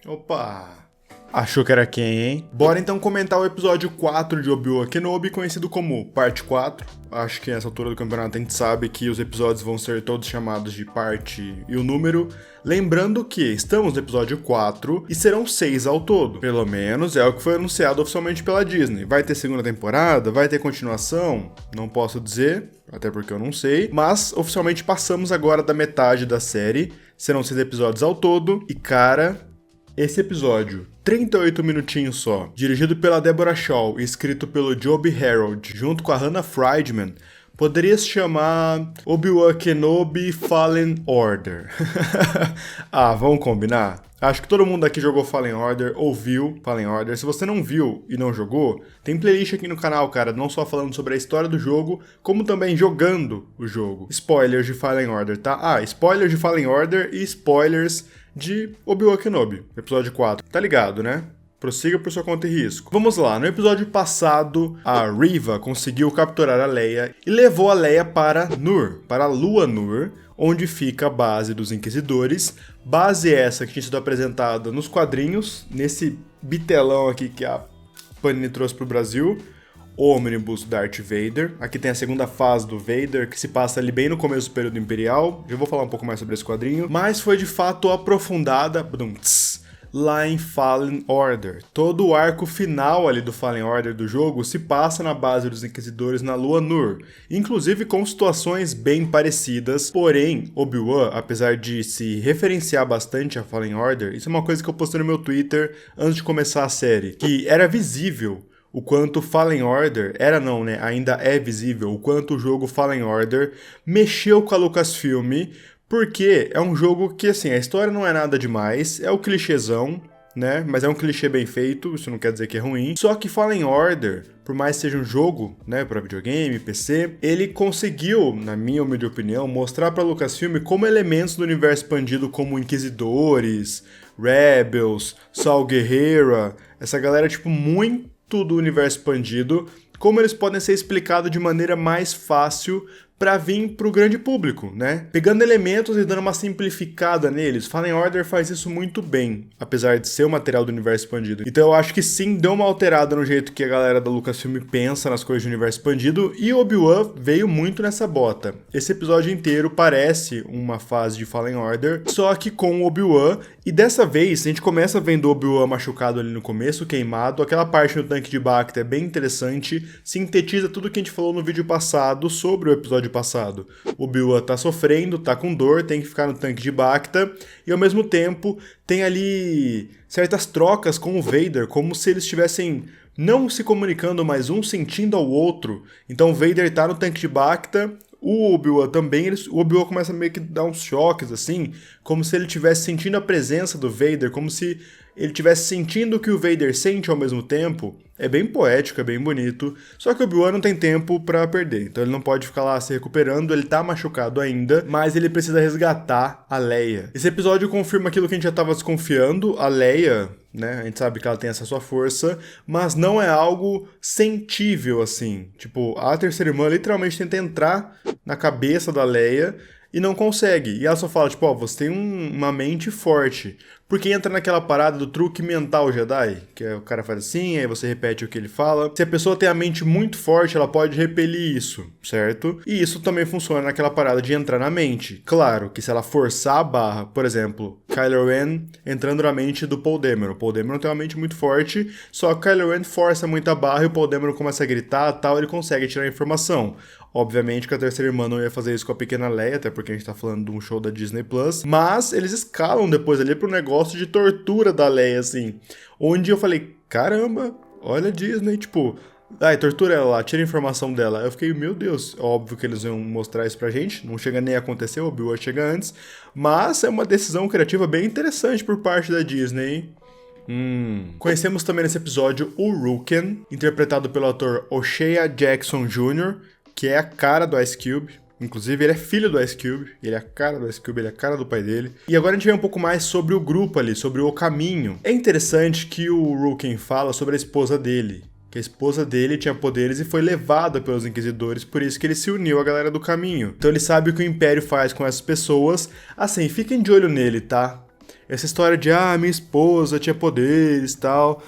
Opa! Achou que era quem, hein? Bora então comentar o episódio 4 de Obi-Wan Kenobi, conhecido como Parte 4. Acho que nessa altura do campeonato a gente sabe que os episódios vão ser todos chamados de parte e o número. Lembrando que estamos no episódio 4 e serão 6 ao todo. Pelo menos é o que foi anunciado oficialmente pela Disney. Vai ter segunda temporada? Vai ter continuação? Não posso dizer, até porque eu não sei. Mas oficialmente passamos agora da metade da série. Serão 6 episódios ao todo. E cara, esse episódio, 38 minutinhos só, dirigido pela Deborah Shaw e escrito pelo Joby Harold, junto com a Hannah Friedman, poderia se chamar Obi-Wan Kenobi Fallen Order. Ah, vamos combinar? Acho que todo mundo aqui jogou Fallen Order, ou viu Fallen Order. Se você não viu e não jogou, tem playlist aqui no canal, cara, não só falando sobre a história do jogo, como também jogando o jogo. Spoilers de Fallen Order, tá? Ah, spoilers de Fallen Order e spoilers de Obi-Wan Kenobi, episódio 4. Tá ligado, né? Prossiga por sua conta e risco. Vamos lá, no episódio passado, a Reva conseguiu capturar a Leia e levou a Leia para Nur, para a Lua Nur, onde fica a base dos Inquisidores. Base essa que tinha sido apresentada nos quadrinhos, nesse bitelão aqui que a Panini trouxe pro Brasil. Omnibus Darth Vader. Aqui tem a segunda fase do Vader, que se passa ali bem no começo do período imperial. Já vou falar um pouco mais sobre esse quadrinho. Mas foi de fato aprofundada lá em Fallen Order. Todo o arco final ali do Fallen Order do jogo se passa na base dos Inquisidores na Lua Nur, inclusive com situações bem parecidas. Porém, Obi-Wan, apesar de se referenciar bastante a Fallen Order, isso é uma coisa que eu postei no meu Twitter antes de começar a série, que era visível o quanto Fallen Order, ainda é visível o quanto o jogo Fallen Order mexeu com a Lucasfilm, porque é um jogo que, assim, a história não é nada demais, é o clichêzão, né, mas é um clichê bem feito, isso não quer dizer que é ruim. Só que Fallen Order, por mais que seja um jogo, né, para videogame, PC, ele conseguiu, na minha humilde opinião, mostrar pra Lucasfilm como elementos do universo expandido como Inquisidores, Rebels, Saw Gerrera, essa galera, tipo, muito do universo expandido, como eles podem ser explicados de maneira mais fácil para vir para o grande público, né? Pegando elementos e dando uma simplificada neles. Fallen Order faz isso muito bem, apesar de ser o material do universo expandido. Então eu acho que sim, deu uma alterada no jeito que a galera da Lucasfilm pensa nas coisas do universo expandido, e Obi-Wan veio muito nessa bota. Esse episódio inteiro parece uma fase de Fallen Order, só que com o Obi-Wan, e dessa vez a gente começa vendo o Obi-Wan machucado ali no começo, queimado. Aquela parte no tanque de Bacta é bem interessante, sintetiza tudo que a gente falou no vídeo passado sobre o episódio passado. O Obi-Wan tá sofrendo, tá com dor, tem que ficar no tanque de Bacta, e ao mesmo tempo tem ali certas trocas com o Vader, como se eles estivessem não se comunicando, mas um sentindo ao outro. Então o Vader tá no tanque de Bacta, o Obi-Wan também, o Obi-Wan começa a meio que dar uns choques, assim, como se ele estivesse sentindo a presença do Vader, como se ele estivesse sentindo o que o Vader sente ao mesmo tempo. É bem poético, é bem bonito, só que o Obi-Wan não tem tempo pra perder, então ele não pode ficar lá se recuperando, ele tá machucado ainda, mas ele precisa resgatar a Leia. Esse episódio confirma aquilo que a gente já tava desconfiando, a Leia, né, a gente sabe que ela tem essa sua força, mas não é algo sentível assim, tipo, a terceira irmã literalmente tenta entrar na cabeça da Leia e não consegue, e ela só fala, tipo, ó, você tem uma mente forte, porque entra naquela parada do truque mental Jedi, que é o cara faz assim, aí você repete o que ele fala. Se a pessoa tem a mente muito forte, ela pode repelir isso, certo? E isso também funciona naquela parada de entrar na mente. Claro que se ela forçar a barra, por exemplo, Kylo Ren entrando na mente do Paul Dameron. O Paul Dameron tem uma mente muito forte, só que Kylo Ren força muito a barra e o Paul Dameron começa a gritar, tal, ele consegue tirar a informação. Obviamente que a terceira irmã não ia fazer isso com a pequena Leia, até porque a gente tá falando de um show da Disney Plus, mas eles escalam depois ali pro negócio de tortura da Leia, assim, onde eu falei, caramba, olha a Disney, tipo, tortura ela lá, tira a informação dela. Eu fiquei, meu Deus, óbvio que eles iam mostrar isso pra gente, não chega nem a acontecer, o Obi-Wan chega antes, mas é uma decisão criativa bem interessante por parte da Disney, hein? Conhecemos também nesse episódio o Ruken, interpretado pelo ator O'Shea Jackson Jr., que é a cara do Ice Cube. Inclusive, ele é filho do Ice Cube, ele é a cara do Ice Cube, ele é a cara do pai dele. E agora a gente vê um pouco mais sobre o grupo ali, sobre o caminho. É interessante que o Ruken fala sobre a esposa dele, que a esposa dele tinha poderes e foi levada pelos Inquisidores, por isso que ele se uniu à galera do caminho. Então ele sabe o que o Império faz com essas pessoas. Assim, fiquem de olho nele, tá? Essa história de, minha esposa tinha poderes e tal.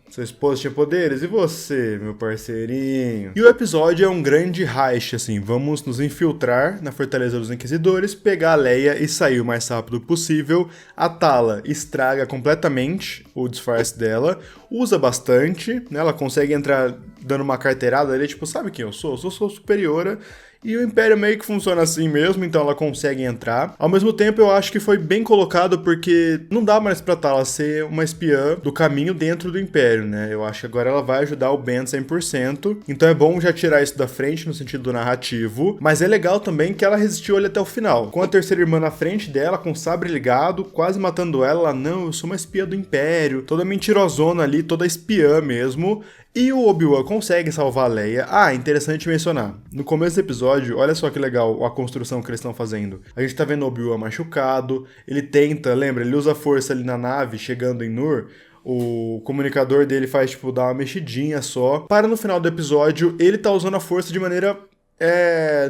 Sua esposa tinha poderes? E você, meu parceirinho? E o episódio é um grande heist, assim. Vamos nos infiltrar na Fortaleza dos Inquisidores, pegar a Leia e sair o mais rápido possível. A Tala estraga completamente o disfarce dela, usa bastante, né? Ela consegue entrar dando uma carteirada ali, tipo, sabe quem eu sou? Eu sou superiora. E o Império meio que funciona assim mesmo, então ela consegue entrar. Ao mesmo tempo, eu acho que foi bem colocado porque não dá mais pra Tala ser uma espiã do caminho dentro do Império, né? Eu acho que agora ela vai ajudar o Ben 100%. Então é bom já tirar isso da frente no sentido do narrativo. Mas é legal também que ela resistiu ali até o final. Com a terceira irmã na frente dela, com o sabre ligado, quase matando ela, não, eu sou uma espiã do Império. Toda mentirosona ali, toda espiã mesmo. E o Obi-Wan consegue salvar a Leia. Interessante mencionar. No começo do episódio, olha só que legal a construção que eles estão fazendo. A gente tá vendo o Obi-Wan machucado, ele tenta, lembra, ele usa a força ali na nave, chegando em Nur. O comunicador dele faz, dar uma mexidinha só. Para no final do episódio, ele tá usando a força de maneira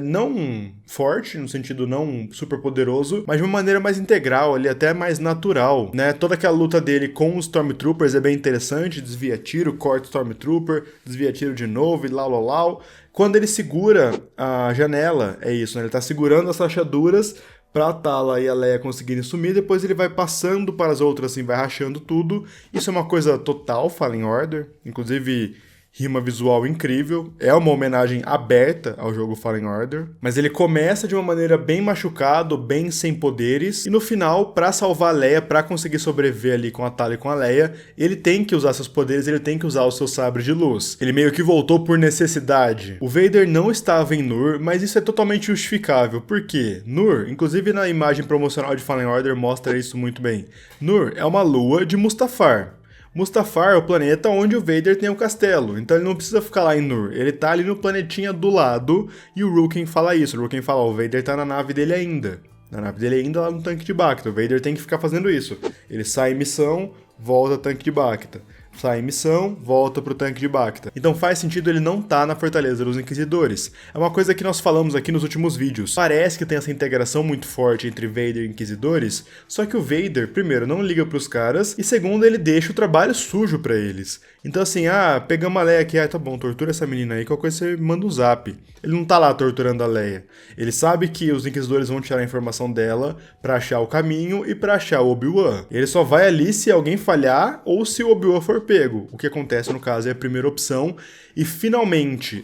não forte, no sentido não super poderoso, mas de uma maneira mais integral ali, até mais natural, né? Toda aquela luta dele com os Stormtroopers é bem interessante, desvia tiro, corta o Stormtrooper, desvia tiro de novo e lau. Quando ele segura a janela, é isso, né? Ele tá segurando as rachaduras pra Tala e a Leia conseguirem sumir, depois ele vai passando para as outras, assim, vai rachando tudo. Isso é uma coisa total Fallen Order, inclusive rima visual incrível, é uma homenagem aberta ao jogo Fallen Order, mas ele começa de uma maneira bem machucado, bem sem poderes, e no final, pra salvar a Leia, pra conseguir sobreviver ali com a Tala e com a Leia, ele tem que usar seus poderes, ele tem que usar o seu sabre de luz. Ele meio que voltou por necessidade. O Vader não estava em Nur, mas isso é totalmente justificável. Por quê? Nur, inclusive na imagem promocional de Fallen Order mostra isso muito bem. Nur é uma lua de Mustafar. Mustafar é o planeta onde o Vader tem o castelo, então ele não precisa ficar lá em Nur, ele tá ali no planetinha do lado, e o Rookin fala isso, o Rookin fala, o Vader tá na nave dele ainda, lá no tanque de Bacta, o Vader tem que ficar fazendo isso, ele sai em missão, volta ao tanque de Bacta. Sai em missão, volta pro tanque de Bacta. Então faz sentido ele não tá na Fortaleza dos Inquisidores. É uma coisa que nós falamos aqui nos últimos vídeos. Parece que tem essa integração muito forte entre Vader e Inquisidores, só que o Vader, primeiro, não liga pros caras, e segundo, ele deixa o trabalho sujo pra eles. Então assim, pegamos a Leia aqui, tá bom, tortura essa menina aí, qualquer coisa você manda um zap. Ele não tá lá torturando a Leia. Ele sabe que os Inquisidores vão tirar a informação dela pra achar o caminho e pra achar o Obi-Wan. Ele só vai ali se alguém falhar ou se o Obi-Wan for pego. O que acontece, no caso, é a primeira opção. E finalmente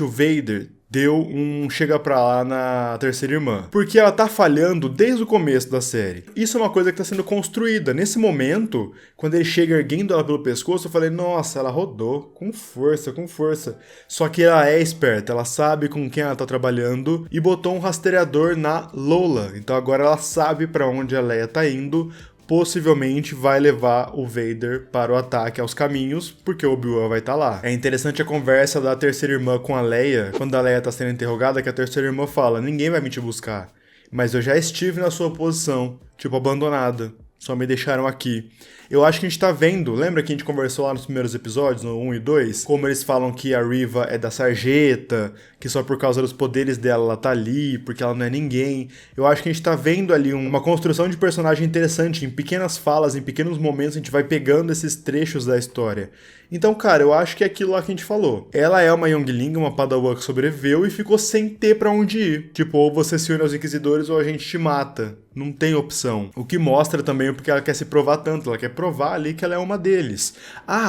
o Vader deu um chega pra lá na terceira irmã. Porque ela tá falhando desde o começo da série. Isso é uma coisa que tá sendo construída. Nesse momento, quando ele chega erguendo ela pelo pescoço, eu falei, nossa, ela rodou. Com força. Só que ela é esperta, ela sabe com quem ela tá trabalhando e botou um rastreador na Lola. Então agora ela sabe pra onde a Leia tá indo. Possivelmente vai levar o Vader para o ataque aos caminhos, porque o Obi-Wan vai estar lá. É interessante a conversa da terceira irmã com a Leia, quando a Leia está sendo interrogada, que a terceira irmã fala, ninguém vai me te buscar, mas eu já estive na sua posição, abandonada, só me deixaram aqui. Eu acho que a gente tá vendo, lembra que a gente conversou lá nos primeiros episódios, no 1 e 2, como eles falam que a Riva é da sarjeta, que só por causa dos poderes dela ela tá ali, porque ela não é ninguém. Eu acho que a gente tá vendo ali uma construção de personagem interessante, em pequenas falas, em pequenos momentos, a gente vai pegando esses trechos da história. Então, cara, eu acho que é aquilo lá que a gente falou. Ela é uma Youngling, uma Padawan que sobreviveu e ficou sem ter pra onde ir. Ou você se une aos Inquisidores ou a gente te mata. Não tem opção. O que mostra também porque ela quer se provar tanto, ela quer provar ali que ela é uma deles.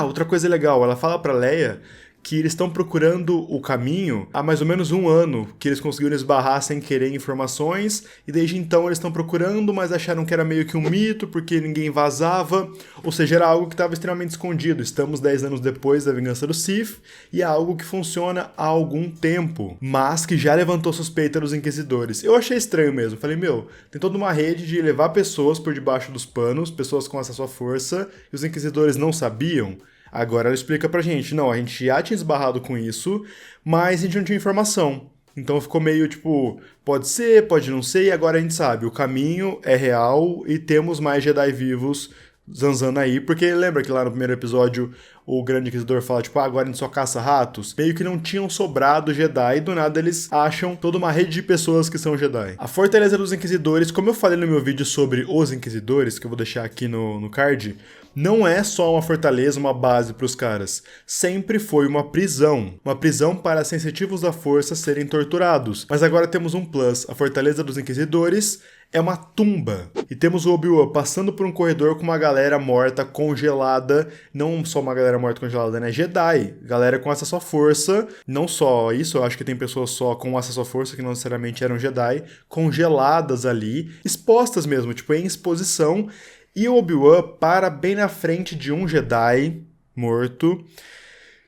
Outra coisa legal, ela fala pra Leia que eles estão procurando o caminho há mais ou menos 1 ano, que eles conseguiram esbarrar sem querer informações, e desde então eles estão procurando, mas acharam que era meio que um mito, porque ninguém vazava, ou seja, era algo que estava extremamente escondido. Estamos 10 anos depois da vingança do Sith, e é algo que funciona há algum tempo, mas que já levantou suspeita dos Inquisidores. Eu achei estranho mesmo, falei, tem toda uma rede de levar pessoas por debaixo dos panos, pessoas com acesso à força, e os Inquisidores não sabiam. Agora ela explica pra gente, não, a gente já tinha esbarrado com isso, mas a gente não tinha informação. Então ficou meio pode ser, pode não ser, e agora a gente sabe, o caminho é real e temos mais Jedi vivos zanzando aí, porque lembra que lá no primeiro episódio o Grande Inquisidor fala, tipo, agora a gente só caça ratos, meio que não tinham sobrado Jedi, e do nada eles acham toda uma rede de pessoas que são Jedi. A Fortaleza dos Inquisidores, como eu falei no meu vídeo sobre os Inquisidores, que eu vou deixar aqui no card, não é só uma fortaleza, uma base para os caras. Sempre foi uma prisão. Uma prisão para sensitivos da força serem torturados. Mas agora temos um plus. A Fortaleza dos Inquisidores é uma tumba. E temos o Obi-Wan passando por um corredor com uma galera morta, congelada. Não só uma galera morta congelada, né? Jedi. Galera com acesso à força. Não só isso, eu acho que tem pessoas só com acesso à força que não necessariamente eram Jedi. Congeladas ali. Expostas mesmo, tipo, em exposição. E o Obi-Wan para bem na frente de um Jedi morto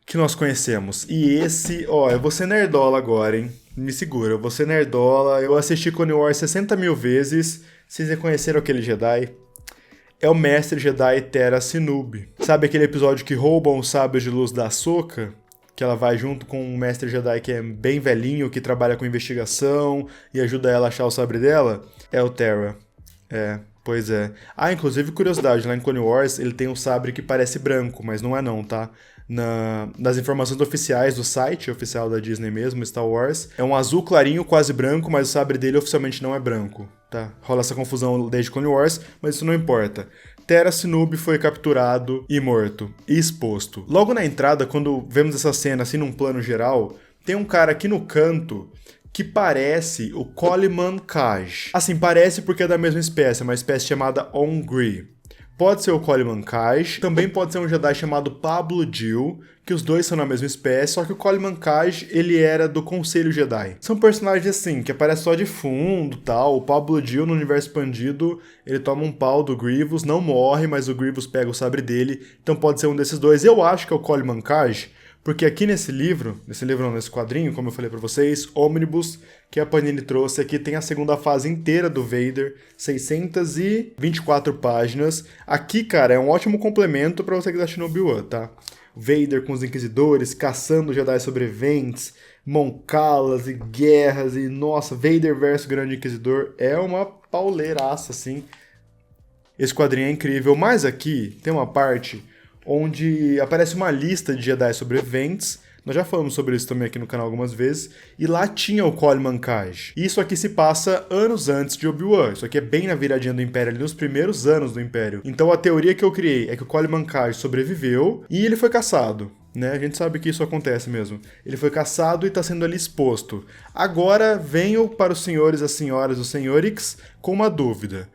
que nós conhecemos. E esse, eu vou ser nerdola agora, hein? Me segura, eu vou ser nerdola. Eu assisti Clone Wars 60 mil vezes. Vocês reconheceram aquele Jedi? É o Mestre Jedi Tera Sinub. Sabe aquele episódio que roubam os sábios de luz da Ahsoka? Que ela vai junto com um Mestre Jedi que é bem velhinho, que trabalha com investigação e ajuda ela a achar o sabre dela? É o Tera. Pois é. Inclusive, curiosidade, lá em Clone Wars ele tem um sabre que parece branco, mas não é não, tá? Nas informações oficiais do site oficial da Disney mesmo, Star Wars, é um azul clarinho, quase branco, mas o sabre dele oficialmente não é branco, tá? Rola essa confusão desde Clone Wars, mas isso não importa. Tera Sinub foi capturado e morto, e exposto. Logo na entrada, quando vemos essa cena assim num plano geral, tem um cara aqui no canto que parece o Coleman Kaj. Assim, parece porque é da mesma espécie, uma espécie chamada Ongri. Pode ser o Coleman Kaj, também pode ser um Jedi chamado Pablo Jill, que os dois são da mesma espécie, só que o Coleman Kaj, ele era do Conselho Jedi. São personagens assim, que aparecem só de fundo, tal. O Pablo Jill, no universo expandido, ele toma um pau do Grievous, não morre, mas o Grievous pega o sabre dele, então pode ser um desses dois. Eu acho que é o Coleman Kaj, porque aqui nesse quadrinho, como eu falei pra vocês, Omnibus, que a Panini trouxe aqui, tem a segunda fase inteira do Vader, 624 páginas. Aqui, cara, é um ótimo complemento pra você que tá assistindo Obi-Wan, tá? Vader com os Inquisidores, caçando Jedi sobreviventes, Mon Calas e guerras, e nossa, Vader versus Grande Inquisidor é uma pauleiraça, assim. Esse quadrinho é incrível, mas aqui tem uma parte onde aparece uma lista de Jedi sobreviventes. Nós já falamos sobre isso também aqui no canal algumas vezes. E lá tinha o Coleman Kaj. Isso aqui se passa anos antes de Obi-Wan. Isso aqui é bem na viradinha do Império, ali nos primeiros anos do Império. Então a teoria que eu criei é que o Coleman Kaj sobreviveu e ele foi caçado. Né? A gente sabe que isso acontece mesmo. Ele foi caçado e está sendo ali exposto. Agora venho para os senhores, as senhoras, os senhorix, com uma dúvida.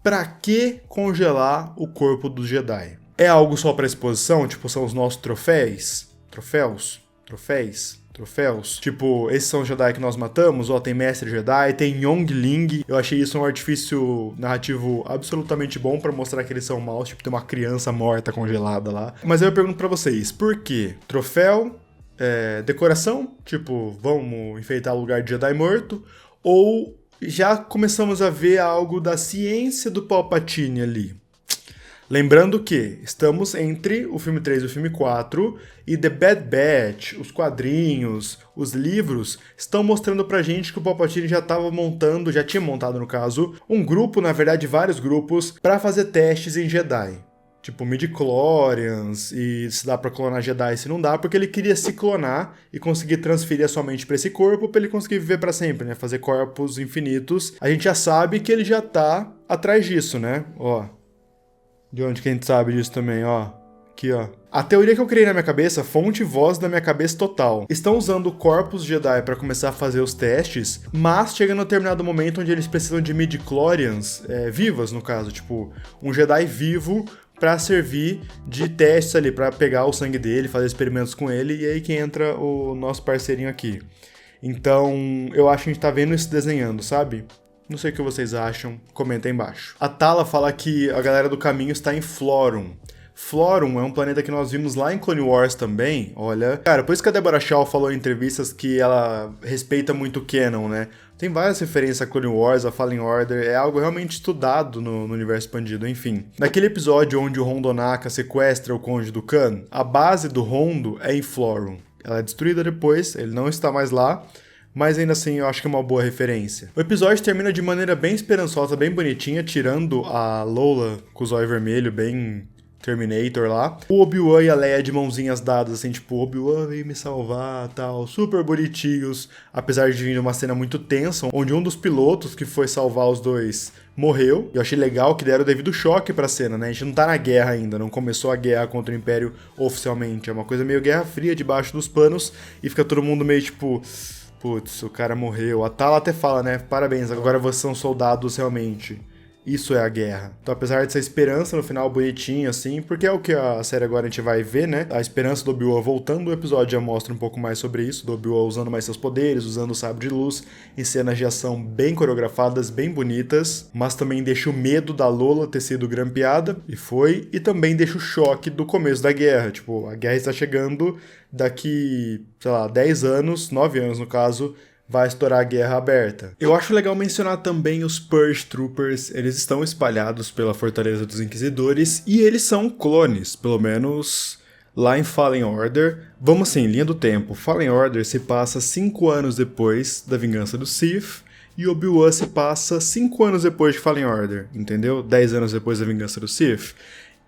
Pra que congelar o corpo dos Jedi? É algo só pra exposição? Tipo, são os nossos troféus? Troféus? Tipo, esses são os Jedi que nós matamos? Tem Mestre Jedi, tem Youngling. Eu achei isso um artifício narrativo absolutamente bom pra mostrar que eles são maus. Tipo, tem uma criança morta congelada lá. Mas eu pergunto pra vocês, por quê? Troféu? Decoração? Tipo, vamos enfeitar o lugar de Jedi morto? Ou já começamos a ver algo da ciência do Palpatine ali? Lembrando que estamos entre o filme 3 e o filme 4 e The Bad Batch, os quadrinhos, os livros estão mostrando pra gente que o Palpatine já tinha montado no caso, um grupo, na verdade vários grupos, pra fazer testes em Jedi. Tipo midi-chlorians e se dá pra clonar Jedi, se não dá, porque ele queria se clonar e conseguir transferir a sua mente pra esse corpo pra ele conseguir viver pra sempre, né? Fazer corpos infinitos. A gente já sabe que ele já tá atrás disso, né? De onde que a gente sabe disso também, Aqui, A teoria que eu criei na minha cabeça, fonte e voz da minha cabeça total. Estão usando corpos Jedi para começar a fazer os testes, mas chega num determinado momento onde eles precisam de midi-chlorians, vivas no caso, tipo, um Jedi vivo para servir de testes ali, para pegar o sangue dele, fazer experimentos com ele, e aí que entra o nosso parceirinho aqui. Então, eu acho que a gente tá vendo isso desenhando, sabe? Não sei o que vocês acham, comenta aí embaixo. A Tala fala que a galera do caminho está em Florum. Florum é um planeta que nós vimos lá em Clone Wars também, olha. Cara, por isso que a Deborah Shaw falou em entrevistas que ela respeita muito o canon, né? Tem várias referências a Clone Wars, a Fallen Order, é algo realmente estudado no universo expandido, enfim. Naquele episódio onde o Rondonaka sequestra o Conde do Khan, a base do Rondo é em Florum. Ela é destruída depois, ele não está mais lá, mas ainda assim eu acho que é uma boa referência. O episódio termina de maneira bem esperançosa, bem bonitinha, tirando a Lola com o zóio vermelho, bem Terminator lá. O Obi-Wan e a Leia de mãozinhas dadas, assim, tipo, o Obi-Wan veio me salvar, tal, super bonitinhos, apesar de vir uma cena muito tensa, onde um dos pilotos que foi salvar os dois morreu. Eu achei legal que deram o devido choque pra cena, né? A gente não tá na guerra ainda, não começou a guerra contra o Império oficialmente, é uma coisa meio Guerra Fria debaixo dos panos, e fica todo mundo meio, tipo... Putz, o cara morreu. A Tala até fala, né? Parabéns, agora vocês são soldados realmente. Isso é a guerra. Então, apesar dessa esperança no final bonitinho, assim, porque é o que a série agora a gente vai ver, né? A esperança do Obi-Wan voltando, o episódio já mostra um pouco mais sobre isso, do Obi-Wan usando mais seus poderes, usando o sabre de luz, em cenas de ação bem coreografadas, bem bonitas, mas também deixa o medo da Lola ter sido grampeada, e foi, e também deixa o choque do começo da guerra. Tipo, a guerra está chegando daqui, sei lá, 10 anos, 9 anos no caso, vai estourar a guerra aberta. Eu acho legal mencionar também os Purge Troopers, eles estão espalhados pela Fortaleza dos Inquisidores e eles são clones, pelo menos lá em Fallen Order. Vamos assim, linha do tempo, Fallen Order se passa 5 anos depois da vingança do Sith e Obi-Wan se passa 5 anos depois de Fallen Order, entendeu? 10 anos depois da vingança do Sith.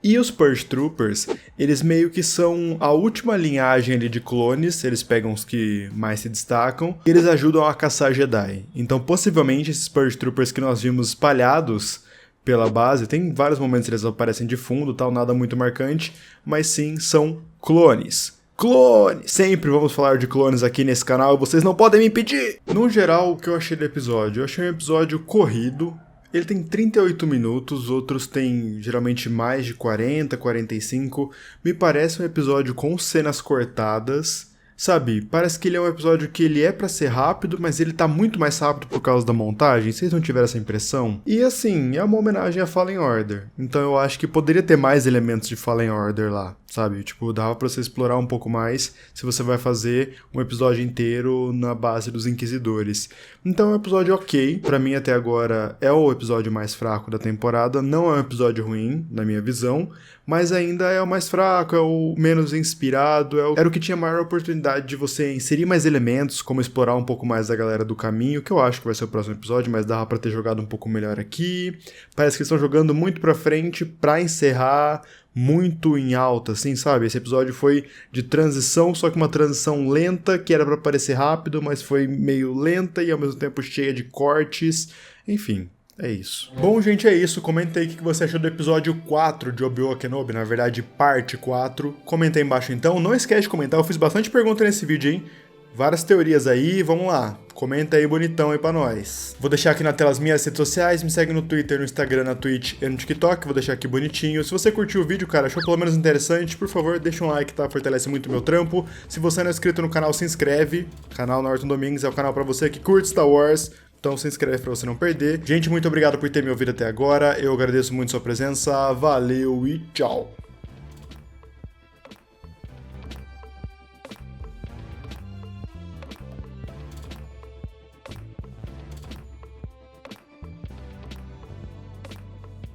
E os Purge Troopers, eles meio que são a última linhagem ali de clones, eles pegam os que mais se destacam, e eles ajudam a caçar Jedi. Então, possivelmente, esses Purge Troopers que nós vimos espalhados pela base, tem vários momentos que eles aparecem de fundo, tal, nada muito marcante, mas sim, são clones. Clones! Sempre vamos falar de clones aqui nesse canal, vocês não podem me impedir! No geral, o que eu achei do episódio? Eu achei um episódio corrido. Ele tem 38 minutos, outros têm geralmente mais de 40, 45. Me parece um episódio com cenas cortadas, sabe? Parece que ele é um episódio que ele é pra ser rápido, mas ele tá muito mais rápido por causa da montagem. Vocês não tiveram essa impressão? E assim, é uma homenagem a Fallen Order. Então eu acho que poderia ter mais elementos de Fallen Order lá, sabe? Tipo, dava pra você explorar um pouco mais se você vai fazer um episódio inteiro na base dos Inquisidores. Então é um episódio ok. Pra mim, até agora, é o episódio mais fraco da temporada. Não é um episódio ruim, na minha visão, mas ainda é o mais fraco, é o menos inspirado, era o que tinha maior oportunidade de você inserir mais elementos, como explorar um pouco mais da galera do caminho, que eu acho que vai ser o próximo episódio, mas dava pra ter jogado um pouco melhor aqui. Parece que eles estão jogando muito pra frente pra encerrar muito em alta, assim, sabe? Esse episódio foi de transição, só que uma transição lenta, que era pra parecer rápido, mas foi meio lenta e ao mesmo tempo cheia de cortes, enfim. É isso. Bom, gente, é isso. Comenta aí o que você achou do episódio 4 de Obi-Wan Kenobi, na verdade, parte 4. Comenta aí embaixo, então. Não esquece de comentar, eu fiz bastante pergunta nesse vídeo, hein? Várias teorias aí, vamos lá. Comenta aí bonitão aí pra nós. Vou deixar aqui na tela as minhas redes sociais, me segue no Twitter, no Instagram, na Twitch e no TikTok, vou deixar aqui bonitinho. Se você curtiu o vídeo, cara, achou pelo menos interessante, por favor, deixa um like, tá? Fortalece muito o meu trampo. Se você não é inscrito no canal, se inscreve. O canal Norton Domingues é o canal pra você que curte Star Wars. Então se inscreve pra você não perder. Gente, muito obrigado por ter me ouvido até agora. Eu agradeço muito sua presença. Valeu e tchau!